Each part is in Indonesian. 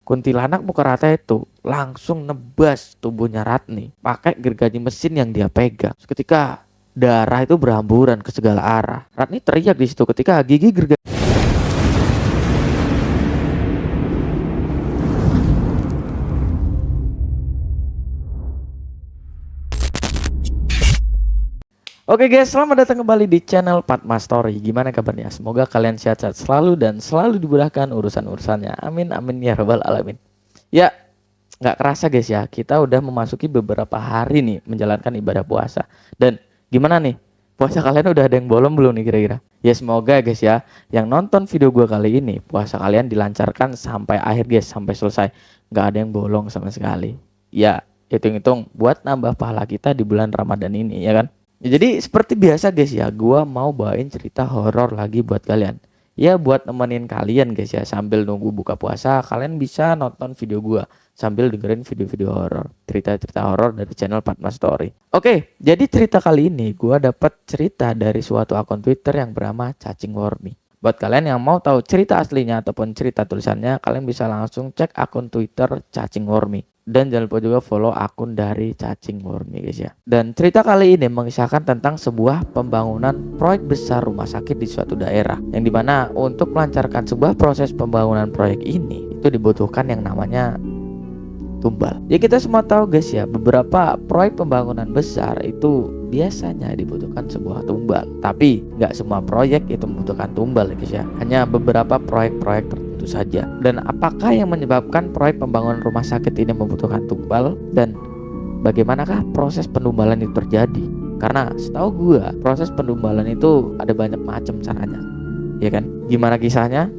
Kuntilanak muka rata itu langsung nebas tubuhnya Ratni pakai gergaji mesin yang dia pegang. Ketika darah itu berhamburan ke segala arah, Ratni teriak di situ ketika gigi gergaji. Oke guys, selamat datang kembali di channel Padma Story. Gimana kabarnya? Semoga kalian sehat-sehat selalu dan selalu dimudahkan urusan-urusannya. Amin amin ya rabbal alamin. Ya, nggak kerasa guys ya, kita udah memasuki beberapa hari nih menjalankan ibadah puasa. Dan gimana nih? Puasa kalian udah ada yang bolong belum nih kira-kira? Ya semoga guys ya, yang nonton video gua kali ini, puasa kalian dilancarkan sampai akhir guys, sampai selesai. Nggak ada yang bolong sama sekali. Ya, hitung-hitung buat nambah pahala kita di bulan Ramadan ini, ya kan? Ya, jadi seperti biasa guys ya, gua mau bawain cerita horor lagi buat kalian. Ya buat nemenin kalian guys ya, sambil nunggu buka puasa, kalian bisa nonton video gua sambil dengerin video-video horor, cerita-cerita horor dari channel Padma Story. Oke, jadi cerita kali ini gua dapat cerita dari suatu akun Twitter yang bernama Cacing Wormy. Buat kalian yang mau tahu cerita aslinya ataupun cerita tulisannya, kalian bisa langsung cek akun Twitter Cacing Wormy. Dan jangan lupa juga follow akun dari Cacing Wormy guys ya. Dan cerita kali ini mengisahkan tentang sebuah pembangunan proyek besar rumah sakit di suatu daerah, yang dimana untuk melancarkan sebuah proses pembangunan proyek ini itu dibutuhkan yang namanya tumbal. Ya kita semua tahu guys ya, beberapa proyek pembangunan besar itu biasanya dibutuhkan sebuah tumbal. Tapi nggak semua proyek itu membutuhkan tumbal ya guys ya. Hanya beberapa proyek-proyek tertentu saja. Dan apakah yang menyebabkan proyek pembangunan rumah sakit ini membutuhkan tumbal? Dan bagaimanakah proses penumbalan itu terjadi? Karena setahu gua proses penumbalan itu ada banyak macam caranya, ya kan? Gimana kisahnya?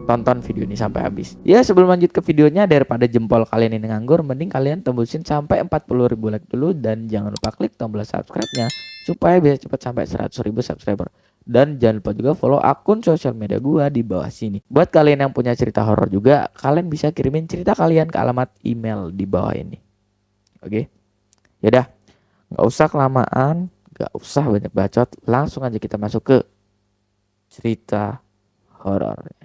Tonton video ini sampai habis. Ya sebelum lanjut ke videonya, daripada jempol kalian ini nganggur, mending kalian tembusin sampai 40.000 like dulu. Dan jangan lupa klik tombol subscribe-nya supaya bisa cepat sampai 100.000 subscriber. Dan jangan lupa juga follow akun sosial media gua di bawah sini. Buat kalian yang punya cerita horor juga, kalian bisa kirimin cerita kalian ke alamat email di bawah ini. Oke, yaudah, nggak usah kelamaan, nggak usah banyak bacot, langsung aja kita masuk ke cerita horor.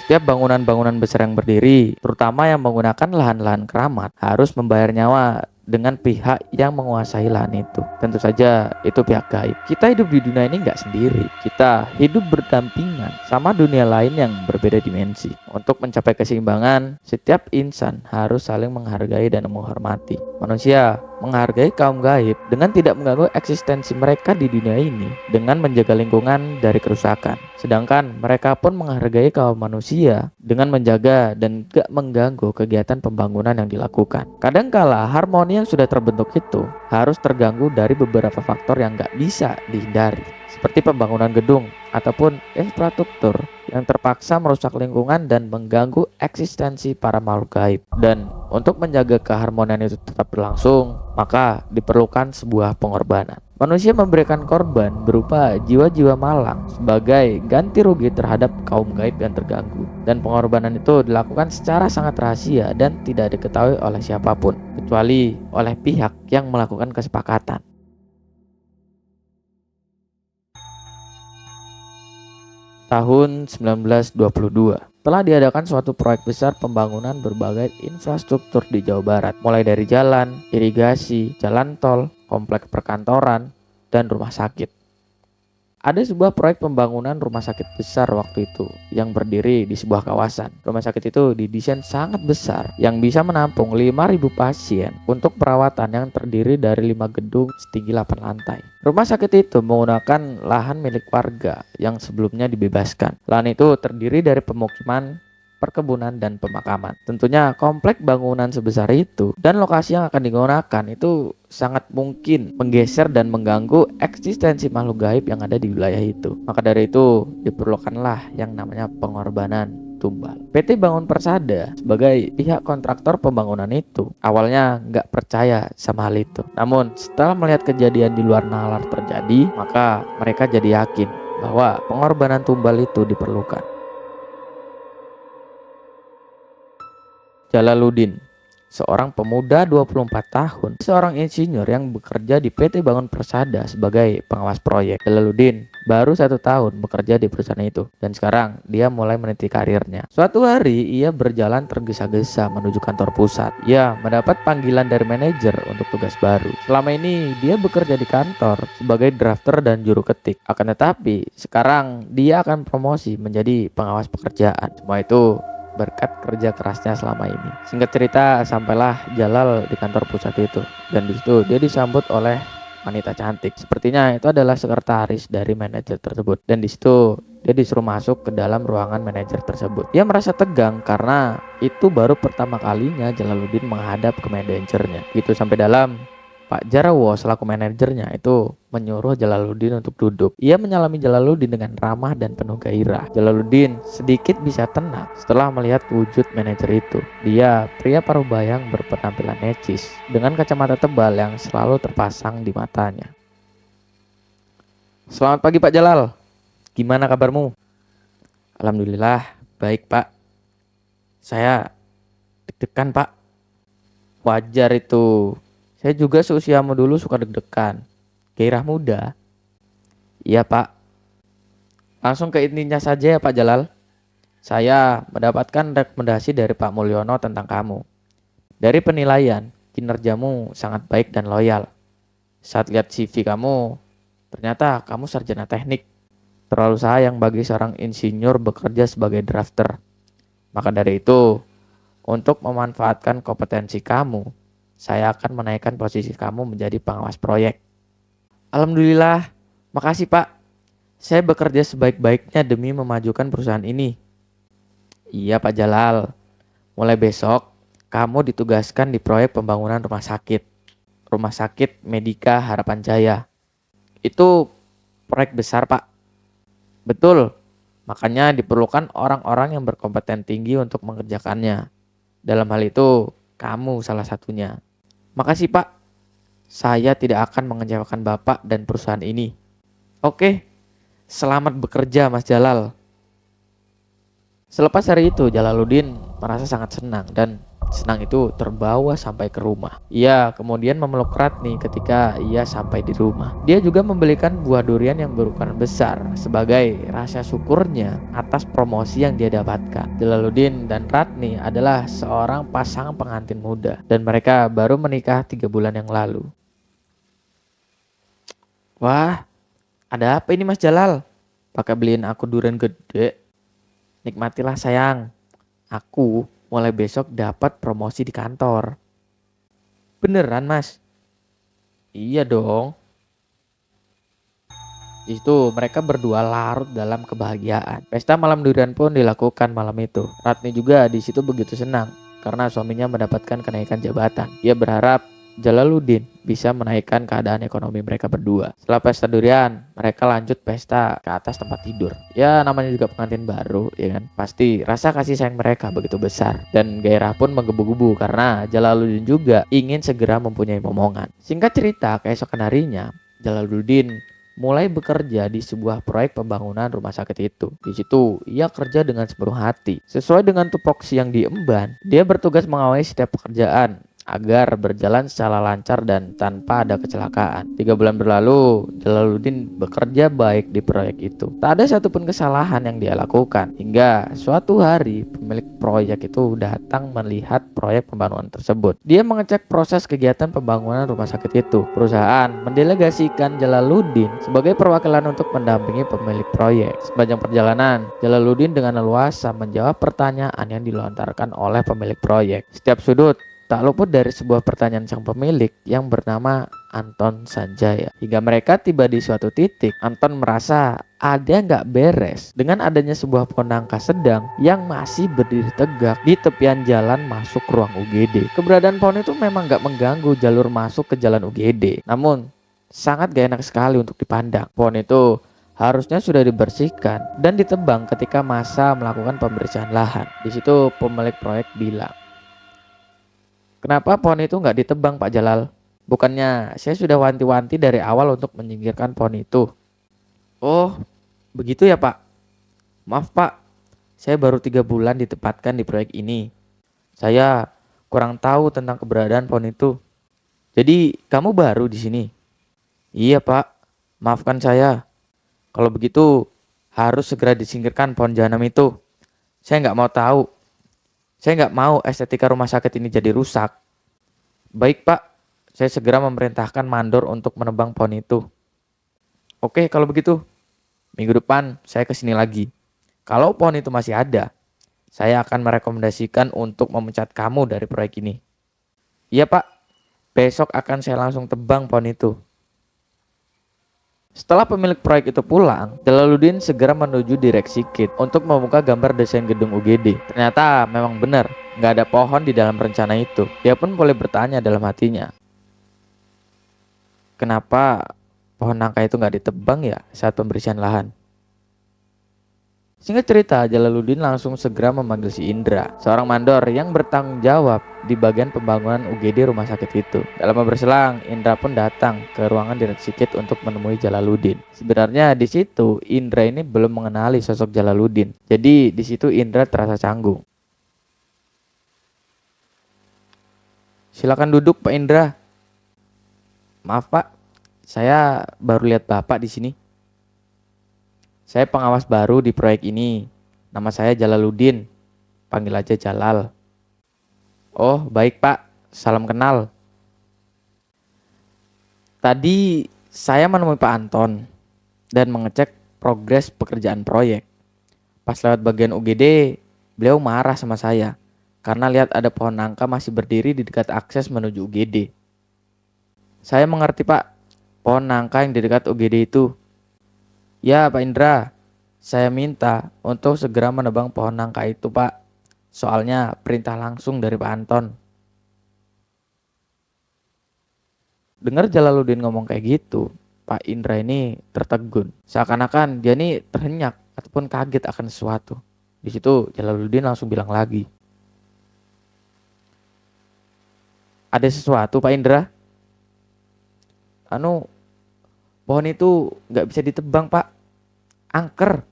Setiap bangunan-bangunan besar yang berdiri, terutama yang menggunakan lahan-lahan keramat, harus membayar nyawa dengan pihak yang menguasai lahan itu. Tentu saja itu pihak gaib. Kita hidup di dunia ini nggak sendiri. Kita hidup berdampingan sama dunia lain yang berbeda dimensi. Untuk mencapai keseimbangan, setiap insan harus saling menghargai dan menghormati. Manusia menghargai kaum gaib dengan tidak mengganggu eksistensi mereka di dunia ini, dengan menjaga lingkungan dari kerusakan. Sedangkan mereka pun menghargai kaum manusia dengan menjaga dan gak mengganggu kegiatan pembangunan yang dilakukan. Kadangkala harmoni yang sudah terbentuk itu harus terganggu dari beberapa faktor yang gak bisa dihindari, seperti pembangunan gedung ataupun infrastruktur yang terpaksa merusak lingkungan dan mengganggu eksistensi para makhluk gaib. Dan untuk menjaga keharmonian itu tetap berlangsung, maka diperlukan sebuah pengorbanan. Manusia memberikan korban berupa jiwa-jiwa malang sebagai ganti rugi terhadap kaum gaib yang terganggu. Dan pengorbanan itu dilakukan secara sangat rahasia dan tidak diketahui oleh siapapun, kecuali oleh pihak yang melakukan kesepakatan. Tahun 1922 telah diadakan suatu proyek besar pembangunan berbagai infrastruktur di Jawa Barat, mulai dari jalan, irigasi, jalan tol, kompleks perkantoran, dan rumah sakit. Ada sebuah proyek pembangunan rumah sakit besar waktu itu yang berdiri di sebuah kawasan. Rumah sakit itu didesain sangat besar yang bisa menampung 5.000 pasien untuk perawatan, yang terdiri dari 5 gedung setinggi 8 lantai. Rumah sakit itu menggunakan lahan milik warga yang sebelumnya dibebaskan. Lahan itu terdiri dari pemukiman, perkebunan, dan pemakaman. Tentunya komplek bangunan sebesar itu dan lokasi yang akan digunakan itu sangat mungkin menggeser dan mengganggu eksistensi makhluk gaib yang ada di wilayah itu. Maka dari itu diperlukanlah yang namanya pengorbanan tumbal. PT Bangun Persada sebagai pihak kontraktor pembangunan itu awalnya nggak percaya sama hal itu. Namun setelah melihat kejadian di luar nalar terjadi, maka mereka jadi yakin bahwa pengorbanan tumbal itu diperlukan. Jalaluddin, seorang pemuda 24 tahun, seorang insinyur yang bekerja di PT Bangun Persada sebagai pengawas proyek. Jalaluddin baru 1 tahun bekerja di perusahaan itu, dan sekarang dia mulai meniti karirnya. Suatu hari ia berjalan tergesa-gesa menuju kantor pusat. Ia mendapat panggilan dari manajer untuk tugas baru. Selama ini dia bekerja di kantor sebagai drafter dan juru ketik. Akan tetapi sekarang dia akan promosi menjadi pengawas pekerjaan. Semua itu berkat kerja kerasnya selama ini. Singkat cerita, sampailah Jalal di kantor pusat itu, dan di situ dia disambut oleh wanita cantik. Sepertinya itu adalah sekretaris dari manajer tersebut, dan di situ dia disuruh masuk ke dalam ruangan manajer tersebut. Dia merasa tegang karena itu baru pertama kalinya Jalaluddin menghadap ke manajernya. Gitu sampai dalam, Pak Jarawo selaku manajernya itu menyuruh Jalaluddin untuk duduk. Ia menyalami Jalaluddin dengan ramah dan penuh gairah. Jalaluddin sedikit bisa tenang setelah melihat wujud manajer itu. Dia pria parubaya yang berpenampilan necis dengan kacamata tebal yang selalu terpasang di matanya. Selamat pagi Pak Jalal, gimana kabarmu? Alhamdulillah, baik Pak. Saya deg-degan Pak. Wajar itu. Saya juga seusiamu dulu suka deg-degan. Gairah muda. Iya Pak. Langsung ke intinya saja ya Pak Jalal. Saya mendapatkan rekomendasi dari Pak Mulyono tentang kamu. Dari penilaian, kinerjamu sangat baik dan loyal. Saat lihat CV kamu, ternyata kamu sarjana teknik. Terlalu sayang bagi seorang insinyur bekerja sebagai drafter. Maka dari itu, untuk memanfaatkan kompetensi kamu, saya akan menaikkan posisi kamu menjadi pengawas proyek. Alhamdulillah, makasih Pak. Saya bekerja sebaik-baiknya demi memajukan perusahaan ini. Iya Pak Jalal, mulai besok kamu ditugaskan di proyek pembangunan rumah sakit. Rumah sakit Medika Harapan Jaya. Itu proyek besar Pak. Betul, makanya diperlukan orang-orang yang berkompeten tinggi untuk mengerjakannya. Dalam hal itu, kamu salah satunya. Makasih Pak, saya tidak akan mengecewakan Bapak dan perusahaan ini. Oke, selamat bekerja Mas Jalal. Selepas hari itu, Jalaluddin merasa sangat senang dan senang itu terbawa sampai ke rumah. Ia kemudian memeluk Ratni ketika ia sampai di rumah. Dia juga membelikan buah durian yang berukuran besar sebagai rasa syukurnya atas promosi yang dia dapatkan. Jalaluddin dan Ratni adalah seorang pasangan pengantin muda dan mereka baru menikah 3 bulan yang lalu. Wah, ada apa ini Mas Jalal? Pakai beliin aku durian gede. Nikmatilah sayang. Aku mulai besok dapat promosi di kantor. Beneran Mas? Iya dong. Itu mereka berdua larut dalam kebahagiaan. Pesta malam durian pun dilakukan malam itu. Ratni juga di situ begitu senang karena suaminya mendapatkan kenaikan jabatan. Ia berharap Jalaluddin bisa menaikkan keadaan ekonomi mereka berdua. Setelah pesta durian, mereka lanjut pesta ke atas tempat tidur. Ya namanya juga pengantin baru, ya kan. Pasti rasa kasih sayang mereka begitu besar. Dan gairah pun menggebu-gebu karena Jalaluddin juga ingin segera mempunyai momongan. Singkat cerita, keesokan harinya, Jalaluddin mulai bekerja di sebuah proyek pembangunan rumah sakit itu. Di situ, ia kerja dengan sepenuh hati. Sesuai dengan tupoksi yang diemban, dia bertugas mengawasi setiap pekerjaan agar berjalan secara lancar dan tanpa ada kecelakaan. 3 bulan berlalu, Jalaluddin bekerja baik di proyek itu. Tak ada satupun kesalahan yang dia lakukan. Hingga suatu hari, pemilik proyek itu datang melihat proyek pembangunan tersebut. Dia mengecek proses kegiatan pembangunan rumah sakit itu. Perusahaan mendelegasikan Jalaluddin sebagai perwakilan untuk mendampingi pemilik proyek. Sepanjang perjalanan, Jalaluddin dengan leluasa menjawab pertanyaan yang dilontarkan oleh pemilik proyek. Setiap sudut tak luput dari sebuah pertanyaan sang pemilik yang bernama Anton Sanjaya. Hingga mereka tiba di suatu titik, Anton merasa ada nggak beres dengan adanya sebuah pohon nangka sedang yang masih berdiri tegak di tepian jalan masuk ruang UGD. Keberadaan pohon itu memang nggak mengganggu jalur masuk ke jalan UGD, namun sangat gak enak sekali untuk dipandang. Pohon itu harusnya sudah dibersihkan dan ditebang ketika masa melakukan pembersihan lahan. Di situ pemilik proyek bilang, "Kenapa pohon itu nggak ditebang Pak Jalal? Bukannya saya sudah wanti-wanti dari awal untuk menyingkirkan pohon itu." "Oh, begitu ya Pak. Maaf Pak, saya baru 3 bulan ditempatkan di proyek ini. Saya kurang tahu tentang keberadaan pohon itu. Jadi kamu baru di sini? Iya Pak, maafkan saya. Kalau begitu harus segera disingkirkan pohon jahanam itu. Saya nggak mau tahu. Saya nggak mau estetika rumah sakit ini jadi rusak. Baik Pak, saya segera memerintahkan mandor untuk menebang pohon itu. Oke kalau begitu, minggu depan saya kesini lagi. Kalau pohon itu masih ada, saya akan merekomendasikan untuk memecat kamu dari proyek ini. Iya Pak, besok akan saya langsung tebang pohon itu. Setelah pemilik proyek itu pulang, Jalaluddin segera menuju direksi KIT untuk membuka gambar desain gedung UGD. Ternyata memang benar, nggak ada pohon di dalam rencana itu. Dia pun boleh bertanya dalam hatinya, kenapa pohon nangka itu nggak ditebang ya saat pembersihan lahan? Singkat cerita, Jalaluddin langsung segera memanggil si Indra, seorang mandor yang bertanggung jawab di bagian pembangunan UGD rumah sakit itu. Dalam berselang, Indra pun datang ke ruangan direksi KIT untuk menemui Jalaluddin. Sebenarnya di situ Indra ini belum mengenali sosok Jalaluddin. Jadi di situ Indra terasa canggung. Silakan duduk Pak Indra. Maaf Pak, saya baru lihat Bapak di sini. Saya pengawas baru di proyek ini. Nama saya Jalaluddin. Panggil aja Jalal. Oh, baik Pak. Salam kenal. Tadi saya menemui Pak Anton dan mengecek progres pekerjaan proyek. Pas lewat bagian UGD, beliau marah sama saya karena lihat ada pohon nangka masih berdiri di dekat akses menuju UGD. Saya mengerti Pak, pohon nangka yang di dekat UGD itu. Ya Pak Indra, saya minta untuk segera menebang pohon nangka itu Pak. Soalnya perintah langsung dari Pak Anton. Dengar Jalaluddin ngomong kayak gitu, Pak Indra ini tertegun. Seakan-akan dia ini terhenyak ataupun kaget akan sesuatu. Di situ Jalaluddin langsung bilang lagi, ada sesuatu Pak Indra? Pohon itu nggak bisa ditebang Pak. Angker.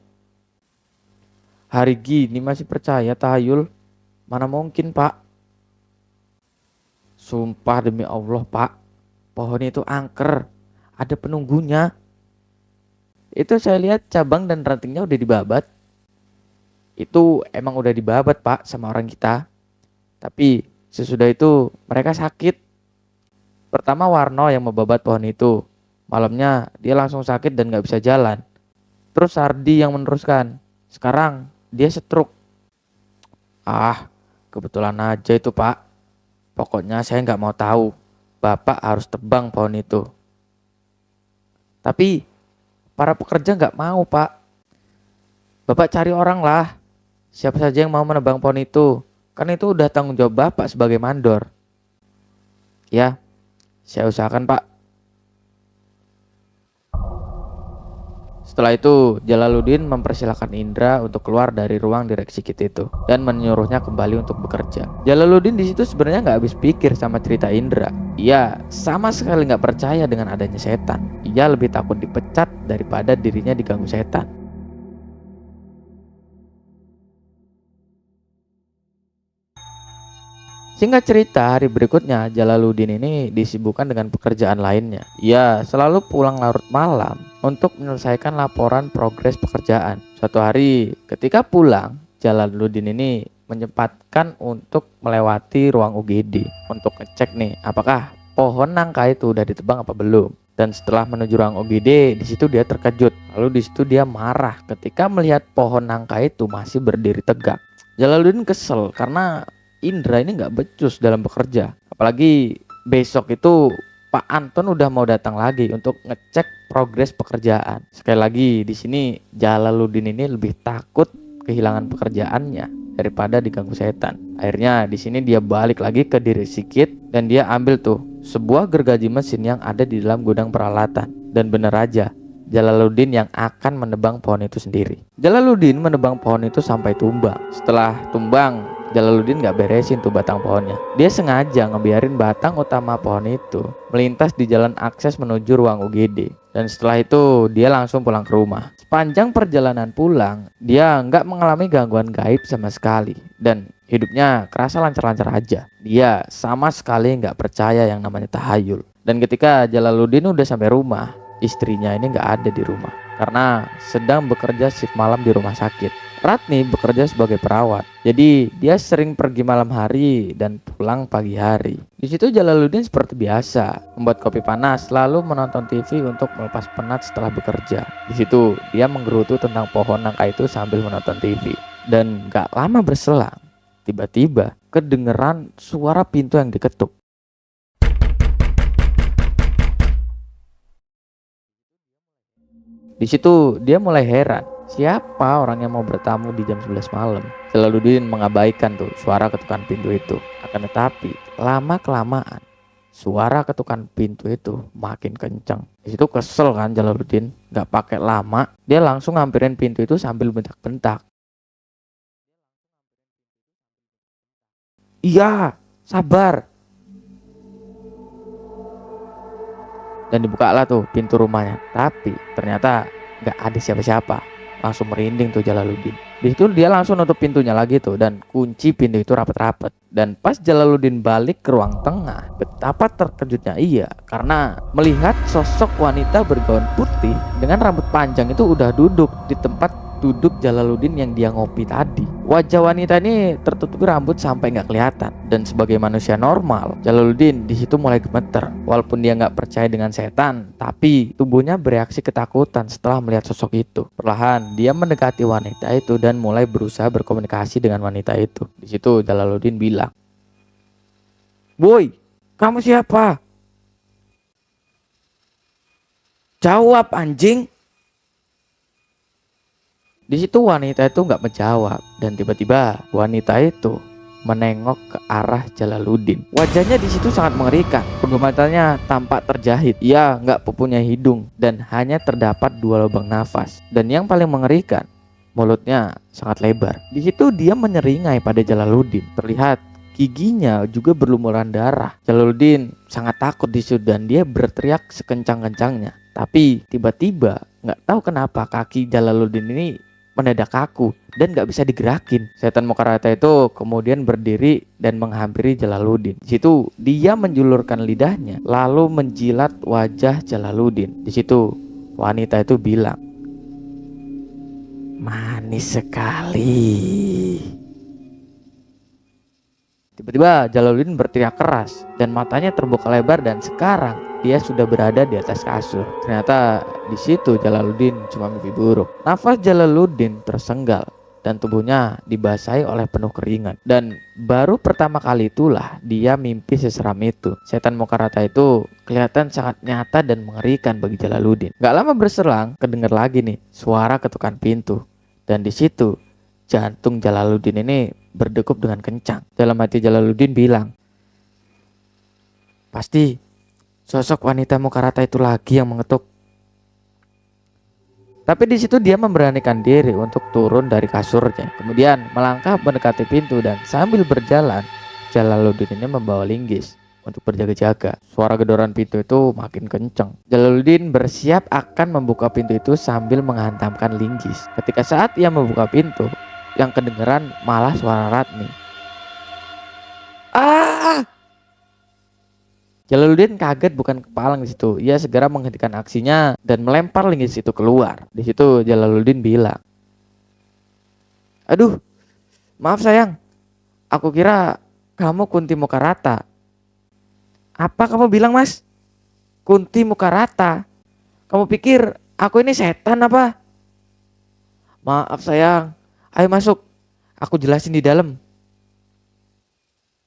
Hari gini masih percaya tahayul? Mana mungkin Pak? Sumpah demi Allah Pak, pohon itu angker. Ada penunggunya. Itu saya lihat cabang dan rantingnya udah dibabat. Itu emang udah dibabat Pak sama orang kita. Tapi sesudah itu mereka sakit. Pertama Warno yang membabat pohon itu. Malamnya dia langsung sakit dan gak bisa jalan. Terus Sardi yang meneruskan. Sekarang dia stroke. Ah, kebetulan aja itu Pak. Pokoknya saya nggak mau tahu. Bapak harus tebang pohon itu. Tapi para pekerja nggak mau Pak. Bapak cari orang lah. Siapa saja yang mau menebang pohon itu. Kan itu udah tanggung jawab Bapak sebagai mandor. Ya, saya usahakan Pak. Setelah itu, Jalaluddin mempersilahkan Indra untuk keluar dari ruang direksi KIT itu dan menyuruhnya kembali untuk bekerja. Jalaluddin di situ sebenarnya nggak habis pikir sama cerita Indra. Ia sama sekali nggak percaya dengan adanya setan. Ia lebih takut dipecat daripada dirinya diganggu setan. Singkat cerita, hari berikutnya Jalaluddin ini disibukkan dengan pekerjaan lainnya. Ia selalu pulang larut malam untuk menyelesaikan laporan progres pekerjaan. Suatu hari ketika pulang, Jalaluddin ini menyempatkan untuk melewati ruang UGD untuk ngecek nih apakah pohon nangka itu udah ditebang apa belum. Dan setelah menuju ruang UGD, di situ dia terkejut. Lalu di situ dia marah ketika melihat pohon nangka itu masih berdiri tegak. Jalaluddin kesel karena Indra ini nggak becus dalam bekerja. Apalagi besok itu Pak Anton udah mau datang lagi untuk ngecek progres pekerjaan. Sekali lagi di sini Jalaluddin ini lebih takut kehilangan pekerjaannya daripada diganggu setan. Akhirnya di sini dia balik lagi ke direksi KIT dan dia ambil tuh sebuah gergaji mesin yang ada di dalam gudang peralatan. Dan bener aja, Jalaluddin yang akan menebang pohon itu sendiri. Jalaluddin menebang pohon itu sampai tumbang. Setelah tumbang, Jalaluddin gak beresin tuh batang pohonnya. Dia sengaja ngebiarin batang utama pohon itu melintas di jalan akses menuju ruang UGD. Dan setelah itu dia langsung pulang ke rumah. Sepanjang perjalanan pulang, dia nggak mengalami gangguan gaib sama sekali. Dan Hidupnya kerasa lancar-lancar aja. Dia sama sekali nggak percaya yang namanya tahayul. Dan ketika Jalaluddin udah sampai rumah, istrinya ini nggak ada di rumah karena sedang bekerja shift malam di rumah sakit. Ratni bekerja sebagai perawat, jadi dia sering pergi malam hari dan pulang pagi hari. Di situ Jalaluddin seperti biasa, membuat kopi panas lalu menonton TV untuk melepas penat setelah bekerja. Di situ dia menggerutu tentang pohon nangka itu sambil menonton TV. Dan gak lama berselang, tiba-tiba kedengeran suara pintu yang diketuk. Di situ dia mulai heran, siapa orang yang mau bertamu di jam 11 malam. Jalaluddin mengabaikan tuh suara ketukan pintu itu. Akan tetapi lama kelamaan suara ketukan pintu itu makin kencang. Di situ kesel kan Jalaluddin, nggak pakai lama, dia langsung ngampirin pintu itu sambil bentak-bentak. Iya, sabar. Dan dibukalah tuh pintu rumahnya. Tapi ternyata nggak ada siapa-siapa. Langsung merinding tuh Jalaluddin. Di situ dia langsung nutup pintunya lagi tuh dan kunci pintu itu rapat-rapat. Dan pas Jalaluddin balik ke ruang tengah, betapa terkejutnya ia karena melihat sosok wanita bergaun putih dengan rambut panjang itu udah duduk di tempat duduk Jalaluddin yang dia ngopi tadi. Wajah wanita ini tertutupi rambut sampai nggak kelihatan. Dan sebagai manusia normal, Jalaluddin di situ mulai gemeter. Walaupun dia nggak percaya dengan setan, tapi tubuhnya bereaksi ketakutan setelah melihat sosok itu. Perlahan dia mendekati wanita itu dan mulai berusaha berkomunikasi dengan wanita itu. Di situ Jalaluddin bilang, "Boy, kamu siapa? Jawab anjing." Di situ wanita itu nggak menjawab dan tiba-tiba wanita itu menengok ke arah Jalaluddin. Wajahnya di situ sangat mengerikan. Kedua matanya tampak terjahit. Ia nggak mempunyai hidung dan hanya terdapat 2 lubang nafas. Dan yang paling mengerikan, mulutnya sangat lebar. Di situ dia menyeringai pada Jalaluddin. Terlihat giginya juga berlumuran darah. Jalaluddin sangat takut di situ dan dia berteriak sekencang-kencangnya. Tapi tiba-tiba nggak tahu kenapa kaki Jalaluddin ini mendadak kaku dan gak bisa digerakin. Setan Mokarata itu kemudian berdiri dan menghampiri Jalaluddin. Di situ dia menjulurkan lidahnya lalu menjilat wajah Jalaluddin. Di situ wanita itu bilang, "Manis sekali." Tiba-tiba Jalaluddin berteriak keras dan matanya terbuka lebar dan sekarang dia sudah berada di atas kasur. Ternyata di situ Jalaluddin cuma mimpi buruk. Nafas Jalaluddin tersenggal dan tubuhnya dibasahi oleh penuh keringat. Dan baru pertama kali itulah dia mimpi seseram itu. Setan Mokarata itu kelihatan sangat nyata dan mengerikan bagi Jalaluddin. Gak lama berselang, kedengar lagi nih suara ketukan pintu. Dan di situ jantung Jalaluddin ini berdegup dengan kencang. Dalam hati Jalaluddin bilang, "Pasti sosok wanita Mokarata itu lagi yang mengetuk." Tapi di situ dia memberanikan diri untuk turun dari kasurnya, kemudian melangkah mendekati pintu dan sambil berjalan, Jalaluddin ini membawa linggis untuk berjaga-jaga. Suara gedoran pintu itu makin kencang. Jalaluddin bersiap akan membuka pintu itu sambil menghantamkan linggis. Ketika saat ia membuka pintu, yang kedengeran malah suara Ratni. "Ah!" Jalaluddin kaget bukan kepalang di situ. Ia segera menghentikan aksinya dan melempar linggis itu keluar. Di situ Jalaluddin bilang, "Aduh, maaf sayang. Aku kira kamu Kunti Mokarata." "Apa kamu bilang, Mas? Kunti Mokarata? Kamu pikir aku ini setan apa?" "Maaf sayang. Ayo masuk. Aku jelasin di dalam."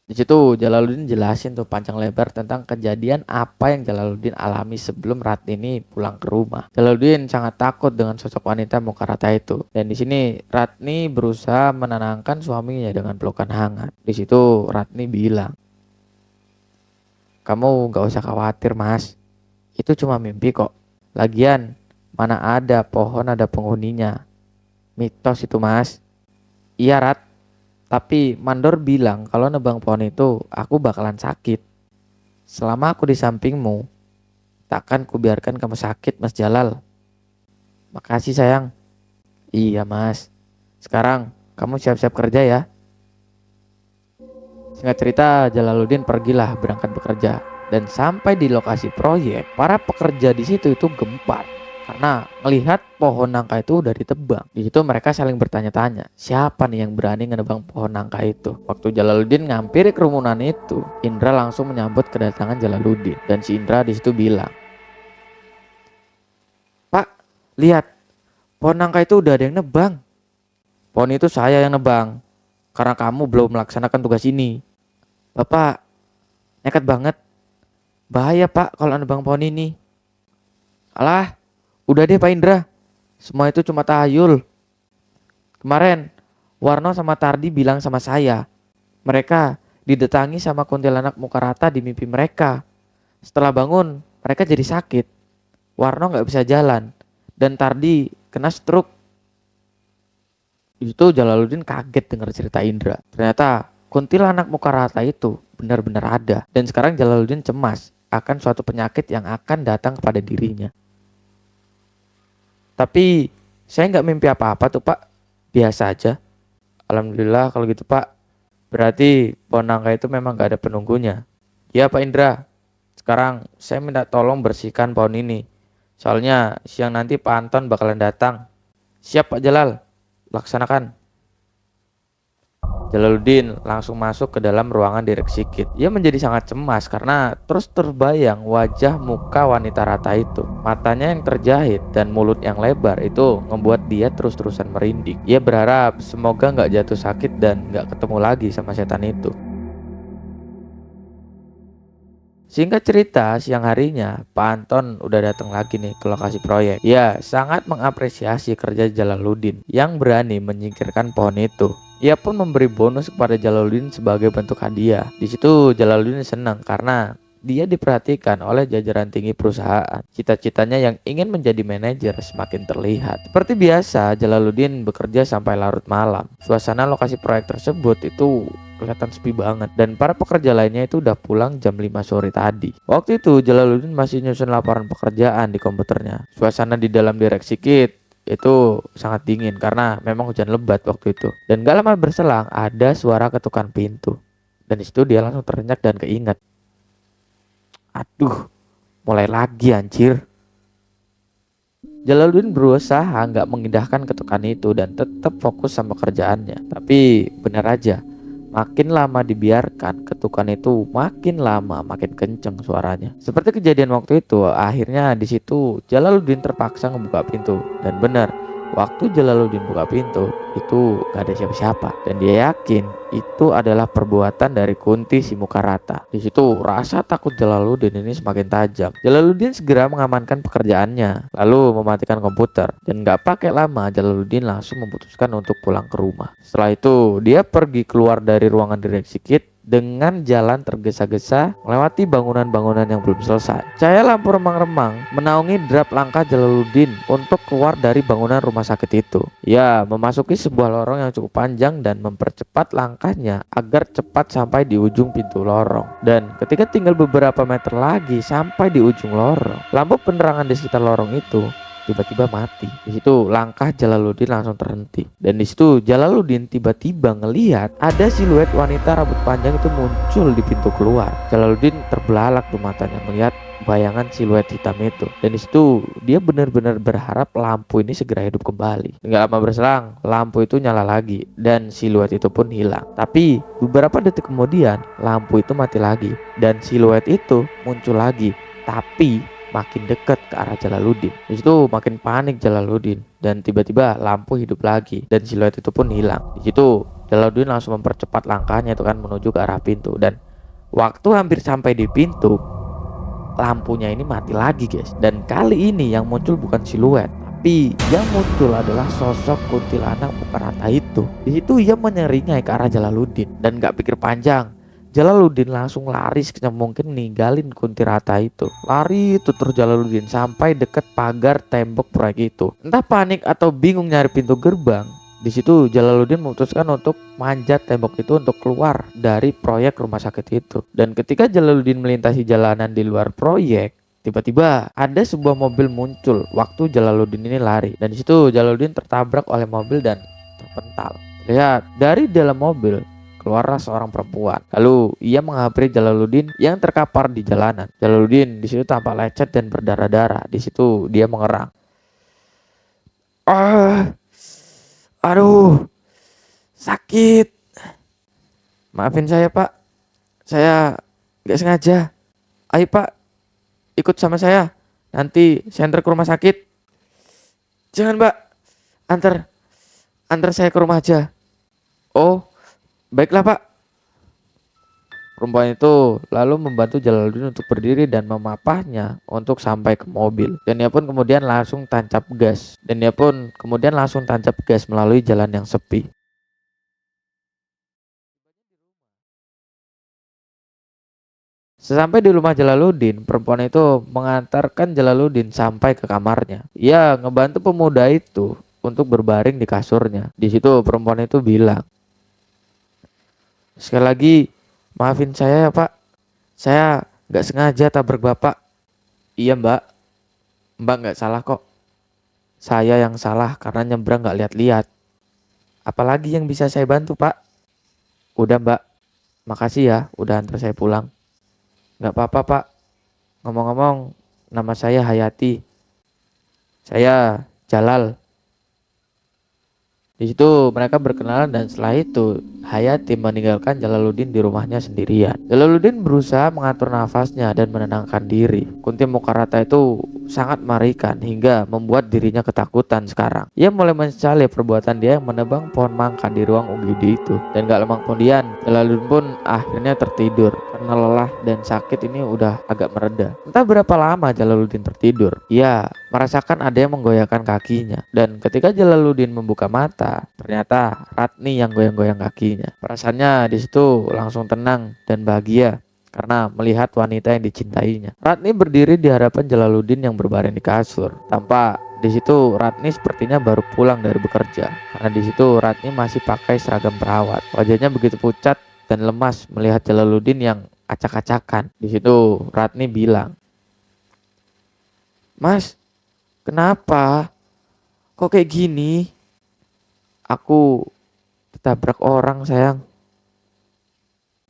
Di situ Jalaluddin jelasin tuh panjang lebar tentang kejadian apa yang Jalaluddin alami sebelum Ratni ini pulang ke rumah. Jalaluddin sangat takut dengan sosok wanita Mokarata itu. Dan di sini Ratni berusaha menenangkan suaminya dengan pelukan hangat. Di situ Ratni bilang, "Kamu gak usah khawatir, Mas. Itu cuma mimpi kok. Lagian mana ada pohon ada penghuninya. Mitos itu, Mas." "Iya, Rat. Tapi Mandor bilang kalau nebang pohon itu aku bakalan sakit. Selama aku di sampingmu, takkan kubiarkan kamu sakit, Mas Jalal." "Makasih sayang." "Iya, Mas. Sekarang kamu siap-siap kerja ya." Singkat cerita, Jalaluddin pergilah berangkat bekerja. Dan sampai di lokasi proyek, para pekerja di situ itu gempar karena melihat pohon nangka itu udah ditebang. Di situ mereka saling bertanya-tanya, siapa nih yang berani menebang pohon nangka itu? Waktu Jalaluddin ngampiri kerumunan itu, Indra langsung menyambut kedatangan Jalaluddin. Dan si Indra di situ bilang, "Pak, lihat, pohon nangka itu udah ada yang nebang." "Pohon itu saya yang nebang, karena kamu belum melaksanakan tugas ini." "Bapak, nekat banget. Bahaya Pak kalau nebang pohon ini." "Alah, udah deh Pak Indra. Semua itu cuma tahayul. Kemarin, Warno sama Tardi bilang sama saya, mereka didatangi sama kuntilanak muka rata di mimpi mereka. Setelah bangun, mereka jadi sakit. Warno nggak bisa jalan, dan Tardi kena stroke." Itu Jalaluddin kaget dengar cerita Indra. Ternyata kuntilanak muka rata itu benar-benar ada. Dan sekarang Jalaluddin cemas akan suatu penyakit yang akan datang kepada dirinya. "Tapi saya nggak mimpi apa-apa tuh Pak. Biasa aja." "Alhamdulillah kalau gitu Pak. Berarti pohon nangka itu memang nggak ada penunggunya." "Ya Pak Indra. Sekarang saya minta tolong bersihkan pohon ini. Soalnya siang nanti Pak Anton bakalan datang." "Siap Pak Jalal. Laksanakan." Jalaluddin langsung masuk ke dalam ruangan direksi KIT. Ia menjadi sangat cemas karena terus terbayang wajah muka wanita rata itu. Matanya yang terjahit dan mulut yang lebar itu membuat dia terus-terusan merinding. Ia berharap semoga nggak jatuh sakit dan nggak ketemu lagi sama setan itu. Singkat cerita, siang harinya Pak Anton udah datang lagi nih ke lokasi proyek. Ia sangat mengapresiasi kerja Jalaluddin yang berani menyingkirkan pohon itu. Ia pun memberi bonus kepada Jalaluddin sebagai bentuk hadiah. Di situ Jalaluddin senang karena dia diperhatikan oleh jajaran tinggi perusahaan. Cita-citanya yang ingin menjadi manajer semakin terlihat. Seperti biasa, Jalaluddin bekerja sampai larut malam. Suasana lokasi proyek tersebut itu kelihatan sepi banget, dan para pekerja lainnya itu udah pulang jam 5 sore tadi. Waktu itu Jalaluddin masih nyusun laporan pekerjaan di komputernya. Suasana di dalam direksi KIT itu sangat dingin karena memang hujan lebat waktu itu. Dan gak lama berselang ada suara ketukan pintu. Dan disitu dia langsung terenyak dan keinget, aduh, mulai lagi anjir. Jalaluddin berusaha nggak mengindahkan ketukan itu dan tetap fokus sama kerjaannya. Tapi benar aja, makin lama dibiarkan, ketukan itu makin lama makin kenceng suaranya. Seperti kejadian waktu itu, akhirnya di situ Jalaluddin terpaksa ngebuka pintu. Dan benar, waktu Jalaluddin buka pintu, itu gak ada siapa-siapa. Dan dia yakin itu adalah perbuatan dari Kunti si muka rata. Di situ rasa takut Jalaluddin ini semakin tajam. Jalaluddin segera mengamankan pekerjaannya, lalu mematikan komputer. Dan gak pakai lama, Jalaluddin langsung memutuskan untuk pulang ke rumah. Setelah itu, dia pergi keluar dari ruangan direksi KIT dengan jalan tergesa-gesa melewati bangunan-bangunan yang belum selesai. Cahaya lampu remang-remang menaungi derap langkah Jalaluddin untuk keluar dari bangunan rumah sakit itu. Ia memasuki sebuah lorong yang cukup panjang dan mempercepat langkahnya agar cepat sampai di ujung pintu lorong. Dan ketika tinggal beberapa meter lagi sampai di ujung lorong, lampu penerangan di sekitar lorong itu tiba-tiba mati. Di situ langkah Jalaluddin langsung terhenti. Dan di situ Jalaluddin tiba-tiba ngelihat ada siluet wanita rambut panjang itu muncul di pintu keluar. Jalaluddin terbelalak tuh matanya melihat bayangan siluet hitam itu. Dan di situ dia benar-benar berharap lampu ini segera hidup kembali. Enggak lama berselang, lampu itu nyala lagi dan siluet itu pun hilang. Tapi beberapa detik kemudian lampu itu mati lagi dan siluet itu muncul lagi. Tapi makin dekat ke arah Jalaluddin. Di situ makin panik Jalaluddin dan tiba-tiba lampu hidup lagi dan siluet itu pun hilang. Di situ Jalaluddin langsung mempercepat langkahnya itu kan menuju ke arah pintu, dan waktu hampir sampai di pintu, lampunya ini mati lagi guys. Dan kali ini yang muncul bukan siluet, tapi yang muncul adalah sosok kuntilanak muka rata itu. Di situ ia menyeringai ke arah Jalaluddin dan gak pikir panjang, Jalaluddin langsung lari sekejap mungkin ninggalin kunti rata itu. Lari tutur Jalaluddin sampai deket pagar tembok proyek itu. Entah panik atau bingung nyari pintu gerbang, di situ Jalaluddin memutuskan untuk manjat tembok itu untuk keluar dari proyek rumah sakit itu. Dan ketika Jalaluddin melintasi jalanan di luar proyek, tiba-tiba ada sebuah mobil muncul waktu Jalaluddin ini lari. Dan di situ Jalaluddin tertabrak oleh mobil dan terpental. Lihat dari dalam mobil keluarlah seorang perempuan. Lalu ia menghampiri Jalaluddin yang terkapar di jalanan. Jalaluddin di situ tampak lecet dan berdarah-darah. Di situ dia mengerang. Ah, aduh, sakit. Maafin saya Pak, saya nggak sengaja. Ayo Pak, ikut sama saya. Nanti saya antar ke rumah sakit. Jangan Mbak, antar saya ke rumah aja. Oh, baiklah Pak. Perempuan itu lalu membantu Jalaluddin untuk berdiri dan memapahnya untuk sampai ke mobil. Dan dia pun kemudian langsung tancap gas melalui jalan yang sepi. Sesampai di rumah Jalaluddin, perempuan itu mengantarkan Jalaluddin sampai ke kamarnya. Ia ngebantu pemuda itu untuk berbaring di kasurnya. Di situ perempuan itu bilang, sekali lagi, maafin saya ya Pak. Saya nggak sengaja tabrak Bapak. Iya Mbak, Mbak nggak salah kok. Saya yang salah karena nyebrang nggak lihat-lihat. Apalagi yang bisa saya bantu Pak? Udah Mbak, makasih ya udah antar saya pulang. Nggak apa-apa Pak. Ngomong-ngomong, nama saya Hayati. Saya Jalal. Di situ mereka berkenalan dan setelah itu Hayati meninggalkan Jalaluddin di rumahnya sendirian. Jalaluddin berusaha mengatur nafasnya dan menenangkan diri. Kunti Mukarata itu sangat mengerikan hingga membuat dirinya ketakutan sekarang. Ia mulai menyesali perbuatan dia yang menebang pohon mangga di ruang UGD itu. Dan gak lama kemudian Jalaluddin pun akhirnya tertidur karena lelah dan sakit ini udah agak mereda. Entah berapa lama Jalaluddin tertidur, ia merasakan ada yang menggoyahkan kakinya. Dan ketika Jalaluddin membuka mata, ternyata Ratni yang goyang-goyang kakinya. Perasaannya di situ langsung tenang dan bahagia karena melihat wanita yang dicintainya. Ratni berdiri di hadapan Jalaluddin yang berbaring di kasur. Tampak di situ Ratni sepertinya baru pulang dari bekerja. Karena di situ Ratni masih pakai seragam perawat. Wajahnya begitu pucat dan lemas melihat Jalaluddin yang acak-acakan. Di situ Ratni bilang, "Mas, kenapa? Kok kayak gini? Aku ditabrak orang sayang."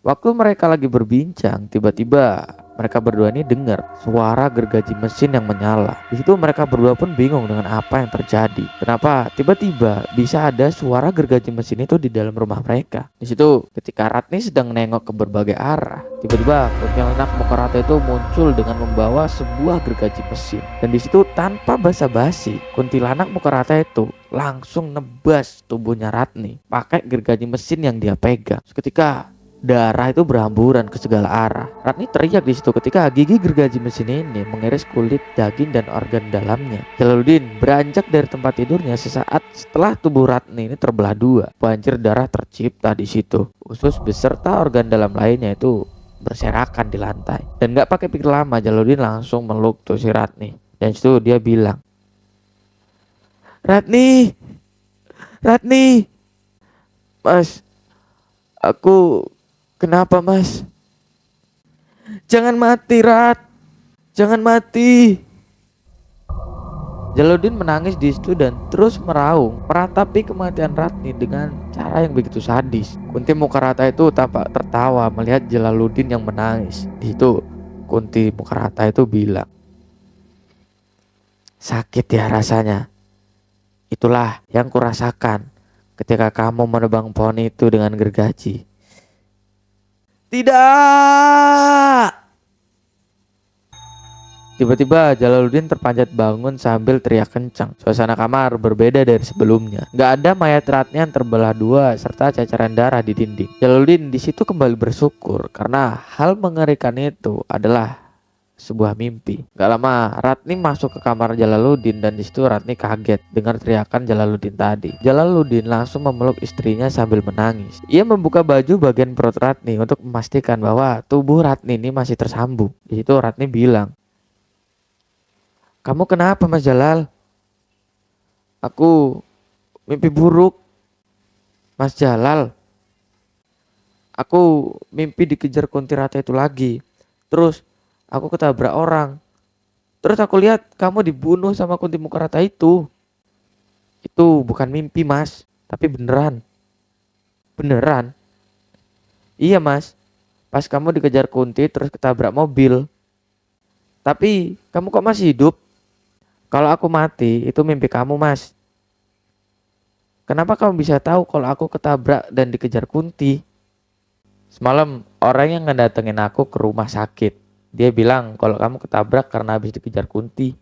Waktu mereka lagi berbincang, tiba-tiba mereka berdua ini dengar suara gergaji mesin yang menyala. Di situ mereka berdua pun bingung dengan apa yang terjadi. Kenapa tiba-tiba bisa ada suara gergaji mesin itu di dalam rumah mereka? Di situ ketika Ratni sedang nengok ke berbagai arah, tiba-tiba kuntilanak Mukarata itu muncul dengan membawa sebuah gergaji mesin. Dan di situ tanpa basa-basi, kuntilanak Mukarata itu langsung nebas tubuhnya Ratni pakai gergaji mesin yang dia pegang. Ketika darah itu berhamburan ke segala arah. Ratni teriak di situ ketika gigi gergaji mesin ini mengiris kulit, daging, dan organ dalamnya. Jalaluddin beranjak dari tempat tidurnya sesaat setelah tubuh Ratni ini terbelah dua. Banjir darah tercipta di situ. Usus beserta organ dalam lainnya itu berserakan di lantai. Dan gak pakai pikir lama, Jalaluddin langsung meluk tuh si Ratni. Dan situ dia bilang, Ratni, Ratni, Mas, aku kenapa Mas? Jangan mati Rat, jangan mati. Jalaluddin menangis di situ dan terus meraung meratapi kematian Ratni dengan cara yang begitu sadis. Kunti Mukarata itu tampak tertawa melihat Jalaluddin yang menangis. Di situ Kunti Mukarata itu bilang, sakit ya rasanya. Itulah yang kurasakan ketika kamu menebang pohon itu dengan gergaji. Tidak! Tiba-tiba Jalaluddin terpanjat bangun sambil teriak kencang. Suasana kamar berbeda dari sebelumnya. Gak ada mayat Ratni yang terbelah dua serta cacaran darah di dinding. Jalaluddin di situ kembali bersyukur karena hal mengerikan itu adalah sebuah mimpi. Gak lama Ratni masuk ke kamar Jalaluddin dan di situ Ratni kaget dengar teriakan Jalaluddin tadi. Jalaluddin langsung memeluk istrinya sambil menangis. Ia membuka baju bagian perut Ratni untuk memastikan bahwa tubuh Ratni ini masih tersambung. Di situ Ratni bilang, "Kamu kenapa Mas Jalal?" "Aku mimpi buruk Mas Jalal. Aku mimpi dikejar kunti rata itu lagi. Terus aku ketabrak orang. Terus aku lihat kamu dibunuh sama kunti Mukarata itu. Itu bukan mimpi Mas, tapi beneran. Beneran." Iya mas, pas kamu dikejar Kunti terus ketabrak mobil. Tapi kamu kok masih hidup? Kalau aku mati itu mimpi kamu mas. Kenapa kamu bisa tahu kalau aku ketabrak dan dikejar Kunti? Semalam orang yang ngedatengin aku ke rumah sakit. Dia bilang kalau kamu ketabrak karena habis dikejar Kunti.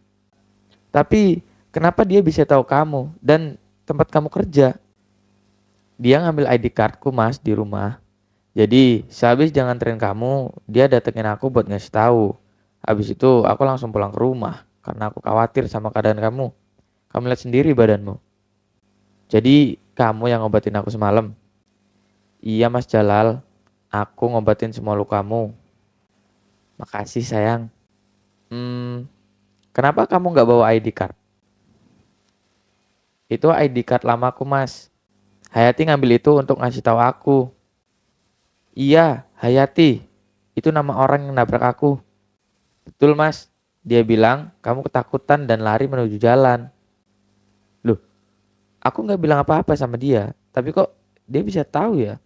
Tapi kenapa dia bisa tahu kamu dan tempat kamu kerja? Dia ngambil ID cardku mas di rumah. Jadi sehabis dia nganterin kamu, dia datengin aku buat ngasih tahu. Habis itu aku langsung pulang ke rumah karena aku khawatir sama keadaan kamu. Kamu lihat sendiri badanmu. Jadi kamu yang ngobatin aku semalam. Iya Mas Jalal, aku ngobatin semua lukamu. Makasih sayang. Kenapa kamu nggak bawa ID card? Itu ID card lamaku Mas. Hayati ngambil itu untuk ngasih tahu aku. Iya, Hayati. Itu nama orang yang nabrak aku. Betul Mas. Dia bilang kamu ketakutan dan lari menuju jalan. Loh, aku nggak bilang apa-apa sama dia. Tapi kok dia bisa tahu ya?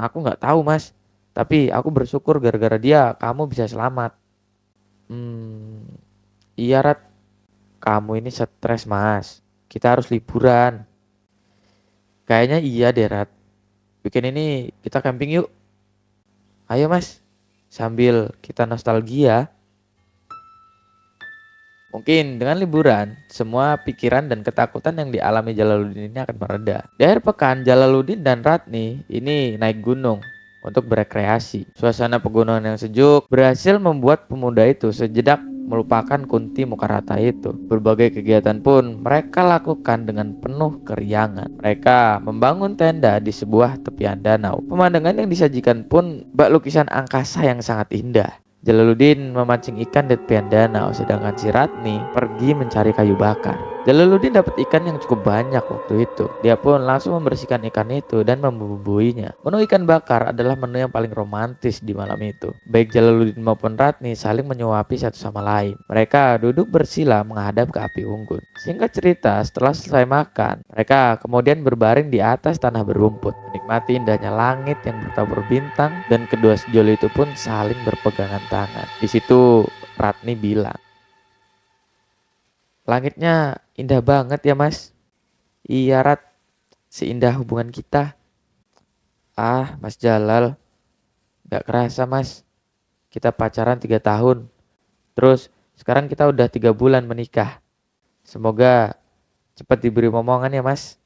Aku nggak tahu Mas. Tapi aku bersyukur gara-gara dia kamu bisa selamat. Iya Rat. Kamu ini stres Mas. Kita harus liburan. Kayaknya iya deh Rat. Weekend ini kita camping yuk. Ayo Mas. Sambil kita nostalgia. Mungkin dengan liburan, semua pikiran dan ketakutan yang dialami Jalaluddin ini akan mereda. Di akhir pekan, Jalaluddin dan Ratni ini naik gunung untuk berekreasi. Suasana pegunungan yang sejuk berhasil membuat pemuda itu sejenak melupakan Kunti muka rata itu. Berbagai kegiatan pun mereka lakukan dengan penuh keriangan. Mereka membangun tenda di sebuah tepian danau. Pemandangan yang disajikan pun bak lukisan angkasa yang sangat indah. Jalaluddin memancing ikan di tepian danau, sedangkan si Ratni pergi mencari kayu bakar. Jalaluddin dapat ikan yang cukup banyak waktu itu. Dia pun langsung membersihkan ikan itu dan membumbuinya. Menu ikan bakar adalah menu yang paling romantis di malam itu. Baik Jalaluddin maupun Ratni saling menyuapi satu sama lain. Mereka duduk bersila menghadap ke api unggun. Singkat cerita, setelah selesai makan, mereka kemudian berbaring di atas tanah berumput, menikmati indahnya langit yang bertabur bintang, dan kedua sejoli itu pun saling berpegangan tangan. Di situ Ratni bilang, "Langitnya indah banget ya Mas." "Iya Rat, seindah hubungan kita." "Ah Mas Jalal, gak kerasa Mas, kita pacaran 3 tahun. Terus sekarang kita udah 3 bulan menikah. Semoga cepat diberi momongan ya Mas."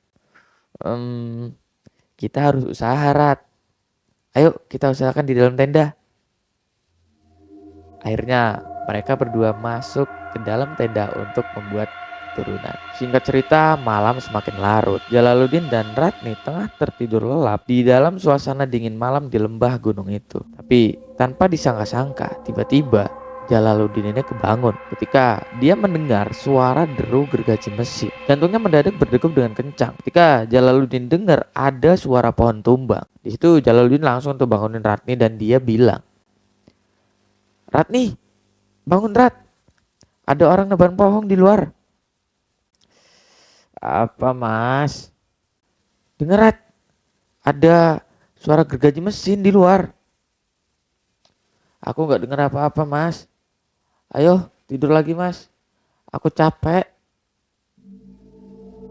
Kita harus usaha Rat. Ayo kita usahakan di dalam tenda." Akhirnya mereka berdua masuk ke dalam tenda untuk membuat turunan. Singkat cerita, malam semakin larut. Jalaluddin dan Ratni tengah tertidur lelap di dalam suasana dingin malam di lembah gunung itu. Tapi tanpa disangka-sangka, tiba-tiba Jalaluddin ini kebangun ketika dia mendengar suara deru gergaji mesin. Jantungnya mendadak berdegup dengan kencang ketika Jalaluddin dengar ada suara pohon tumbang. Di situ Jalaluddin langsung tuh bangunin Ratni dan dia bilang, "Ratni, bangun Rat. Ada orang nebang pohon di luar." "Apa Mas?" "Dengar Rat, ada suara gergaji mesin di luar." "Aku gak dengar apa-apa Mas. Ayo tidur lagi Mas. Aku capek."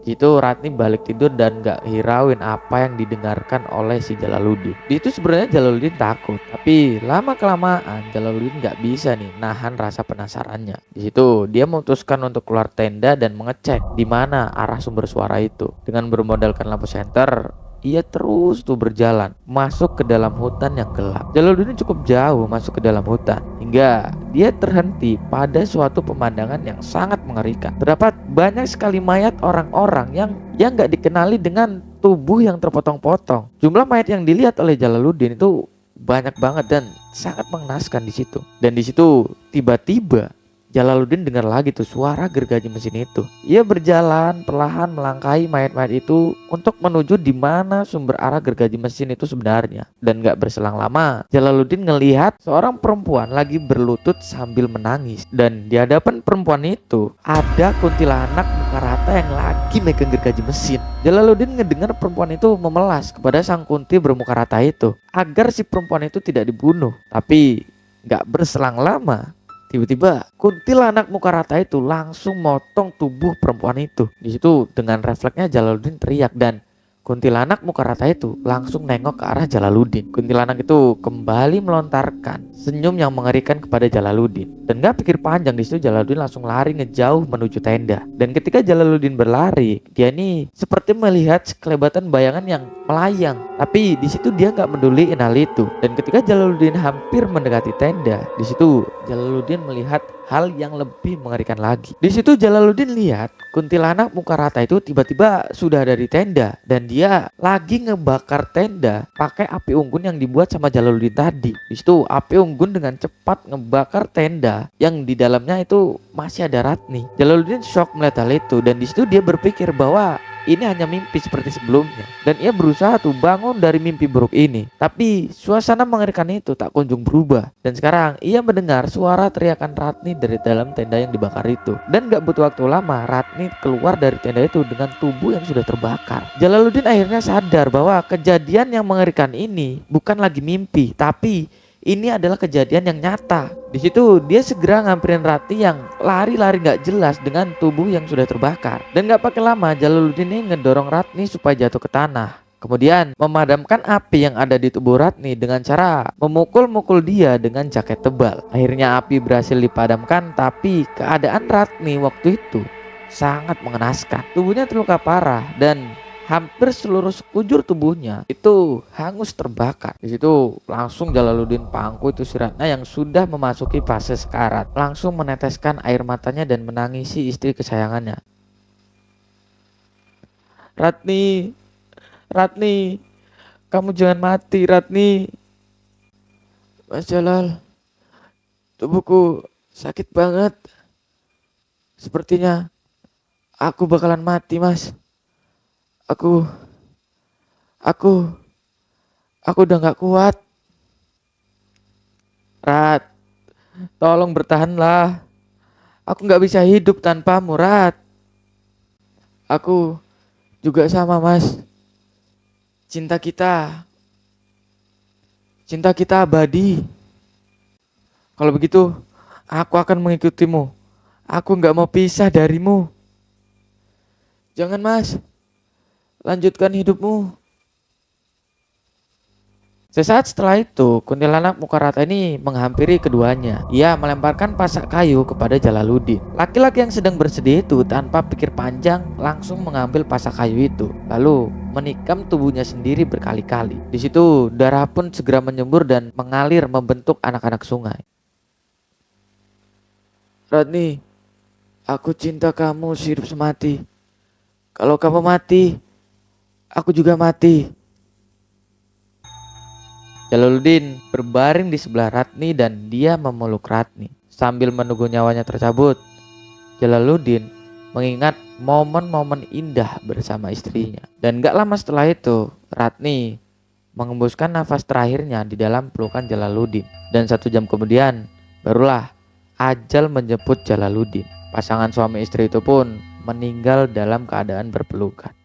Itu Ratni balik tidur dan gak hirauin apa yang didengarkan oleh si Jalaluddin. Itu sebenarnya Jalaluddin takut, tapi lama kelamaan Jalaluddin gak bisa nih nahan rasa penasarannya. Di situ dia memutuskan untuk keluar tenda dan mengecek di mana arah sumber suara itu. Dengan bermodalkan lampu senter, ia terus tuh berjalan masuk ke dalam hutan yang gelap. Jalaluddin cukup jauh masuk ke dalam hutan hingga dia terhenti pada suatu pemandangan yang sangat mengerikan. Terdapat banyak sekali mayat orang-orang yang gak dikenali dengan tubuh yang terpotong-potong. Jumlah mayat yang dilihat oleh Jalaluddin itu banyak banget dan sangat mengenaskan di situ. Dan di situ tiba-tiba Jalaluddin dengar lagi tuh suara gergaji mesin itu. Ia berjalan perlahan melangkahi mayat-mayat itu untuk menuju di mana sumber arah gergaji mesin itu sebenarnya. Dan gak berselang lama, Jalaluddin ngelihat seorang perempuan lagi berlutut sambil menangis. Dan di hadapan perempuan itu ada kuntilanak muka rata wanita yang lagi megang gergaji mesin. Jalaluddin ngedengar perempuan itu memelas kepada sang Kunti bermuka rata itu agar si perempuan itu tidak dibunuh. Tapi gak berselang lama, tiba-tiba kuntilanak muka rata itu langsung motong tubuh perempuan itu. Di situ dengan refleksnya Jalaluddin teriak dan kuntilanak muka rata itu langsung nengok ke arah Jalaluddin. Kuntilanak itu kembali melontarkan senyum yang mengerikan kepada Jalaluddin. Dan gak pikir panjang, di situ Jalaluddin langsung lari ngejauh menuju tenda. Dan ketika Jalaluddin berlari, dia ini seperti melihat sekelebatan bayangan yang melayang. Tapi di situ dia gak meduliin hal itu. Dan ketika Jalaluddin hampir mendekati tenda, di situ Jalaluddin melihat hal yang lebih mengerikan lagi. Di situ Jalaluddin lihat kuntilanak muka rata itu tiba-tiba sudah ada di tenda dan dia lagi ngebakar tenda pakai api unggun yang dibuat sama Jalaluddin tadi. Di situ api unggun dengan cepat ngebakar tenda yang di dalamnya itu masih ada Ratni. Jalaluddin shock melihat hal itu dan di situ dia berpikir bahwa ini hanya mimpi seperti sebelumnya dan ia berusaha tuh bangun dari mimpi buruk ini. Tapi suasana mengerikan itu tak kunjung berubah dan sekarang ia mendengar suara teriakan Ratni dari dalam tenda yang dibakar itu. Dan gak butuh waktu lama Ratni keluar dari tenda itu dengan tubuh yang sudah terbakar. Jalaluddin akhirnya sadar bahwa kejadian yang mengerikan ini bukan lagi mimpi, tapi ini adalah kejadian yang nyata. Di situ dia segera ngamperin Ratni yang lari-lari gak jelas dengan tubuh yang sudah terbakar. Dan gak pakai lama Jalaluddin ini ngedorong Ratni supaya jatuh ke tanah. Kemudian memadamkan api yang ada di tubuh Ratni dengan cara memukul-mukul dia dengan jaket tebal. Akhirnya api berhasil dipadamkan, tapi keadaan Ratni waktu itu sangat mengenaskan. Tubuhnya terluka parah dan hampir seluruh sekujur tubuhnya itu hangus terbakar. Di situ langsung Jalaluddin pangku itu si Ratna yang sudah memasuki fase sekarat, langsung meneteskan air matanya dan menangisi istri kesayangannya. Ratni, Ratni, kamu jangan mati, Ratni. Mas Jalal, tubuhku sakit banget. Sepertinya aku bakalan mati, Mas. Aku udah gak kuat. Rat, tolong bertahanlah. Aku gak bisa hidup tanpamu, Rat. Aku juga sama, Mas. Cinta kita abadi. Kalau begitu, aku akan mengikutimu. Aku gak mau pisah darimu. Jangan, Mas. Lanjutkan hidupmu. Sesaat setelah itu, kuntilanak muka rata ini menghampiri keduanya. Ia melemparkan pasak kayu kepada Jalaluddin. Laki-laki yang sedang bersedih itu tanpa pikir panjang langsung mengambil pasak kayu itu, lalu menikam tubuhnya sendiri berkali-kali. Di situ darah pun segera menyembur dan mengalir membentuk anak-anak sungai. Ratni, aku cinta kamu sehidup semati. Kalau kamu mati, aku juga mati. Jalaluddin berbaring di sebelah Ratni dan dia memeluk Ratni. Sambil menunggu nyawanya tercabut, Jalaluddin mengingat momen-momen indah bersama istrinya. Dan gak lama setelah itu, Ratni mengembuskan nafas terakhirnya di dalam pelukan Jalaluddin. Dan 1 jam kemudian, barulah ajal menjemput Jalaluddin. Pasangan suami istri itu pun meninggal dalam keadaan berpelukan.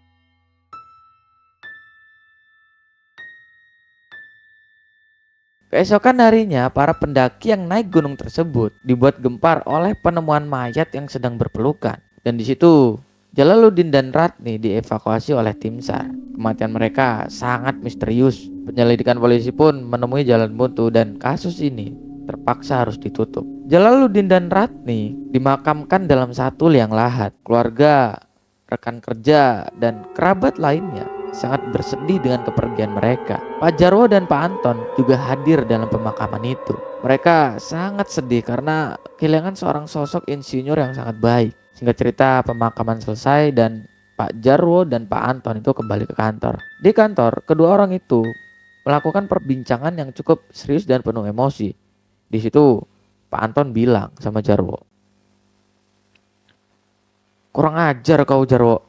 Keesokan harinya, para pendaki yang naik gunung tersebut dibuat gempar oleh penemuan mayat yang sedang berpelukan. Dan di situ Jalaluddin dan Ratni dievakuasi oleh tim SAR. Kematian mereka sangat misterius. Penyelidikan polisi pun menemui jalan buntu dan kasus ini terpaksa harus ditutup. Jalaluddin dan Ratni dimakamkan dalam satu liang lahat. Keluarga, rekan kerja, dan kerabat lainnya sangat bersedih dengan kepergian mereka. Pak Jarwo dan Pak Anton juga hadir dalam pemakaman itu. Mereka sangat sedih karena kehilangan seorang sosok insinyur yang sangat baik. Singkat cerita, pemakaman selesai dan Pak Jarwo dan Pak Anton itu kembali ke kantor. Di kantor, kedua orang itu melakukan perbincangan yang cukup serius dan penuh emosi. Di situ Pak Anton bilang sama Jarwo, "Kurang ajar kau, Jarwo.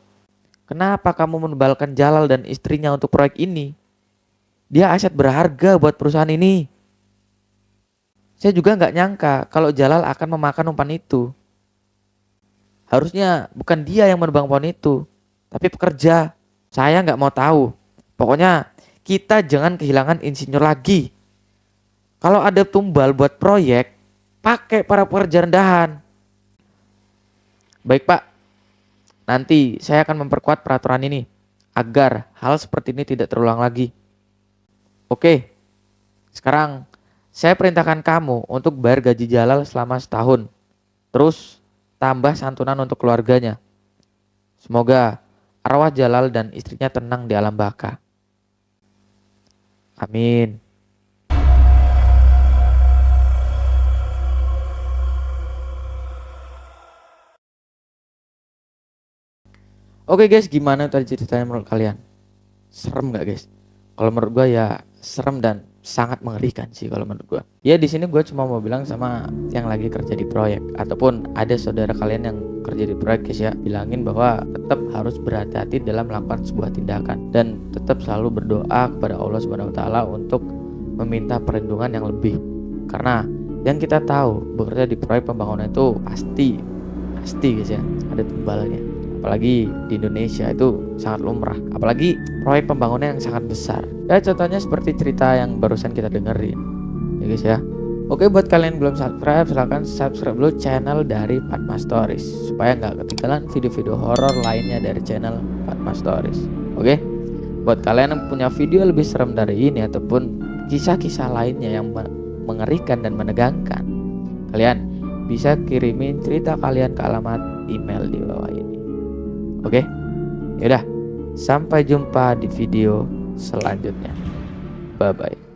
Kenapa kamu menebalkan Jalal dan istrinya untuk proyek ini? Dia aset berharga buat perusahaan ini. Saya juga gak nyangka kalau Jalal akan memakan umpan itu." Harusnya bukan dia yang menebang pohon itu, tapi pekerja. Saya nggak mau tahu. Pokoknya kita jangan kehilangan insinyur lagi. Kalau ada tumbal buat proyek, pakai para pekerja rendahan. Baik Pak, nanti saya akan memperkuat peraturan ini agar hal seperti ini tidak terulang lagi. Oke, sekarang saya perintahkan kamu untuk bayar gaji Jalal selama setahun. Terus tambah santunan untuk keluarganya. Semoga arwah Jalal dan istrinya tenang di alam baka. Amin. Oke guys, gimana tadi ceritanya menurut kalian? Serem nggak guys? Kalau menurut gue ya serem dan sangat mengerikan sih kalau menurut gue. Ya di sini gue cuma mau bilang sama yang lagi kerja di proyek ataupun ada saudara kalian yang kerja di proyek guys ya, bilangin bahwa tetap harus berhati-hati dalam melakukan sebuah tindakan dan tetap selalu berdoa kepada Allah Subhanahu wa taala untuk meminta perlindungan yang lebih. Karena yang kita tahu bekerja di proyek pembangunan itu pasti guys ya ada tumbalnya. Apalagi di Indonesia itu sangat lumrah, apalagi proyek pembangunan yang sangat besar. Ya contohnya seperti cerita yang barusan kita dengerin ya guys ya. Oke, buat kalian yang belum subscribe, silahkan subscribe dulu channel dari Fatma Stories supaya nggak ketinggalan video-video horor lainnya dari channel Fatma Stories. Oke, buat kalian yang punya video lebih serem dari ini ataupun kisah-kisah lainnya yang mengerikan dan menegangkan, kalian bisa kirimin cerita kalian ke alamat email di bawah ini. Oke, yaudah, sampai jumpa di video selanjutnya. Bye bye.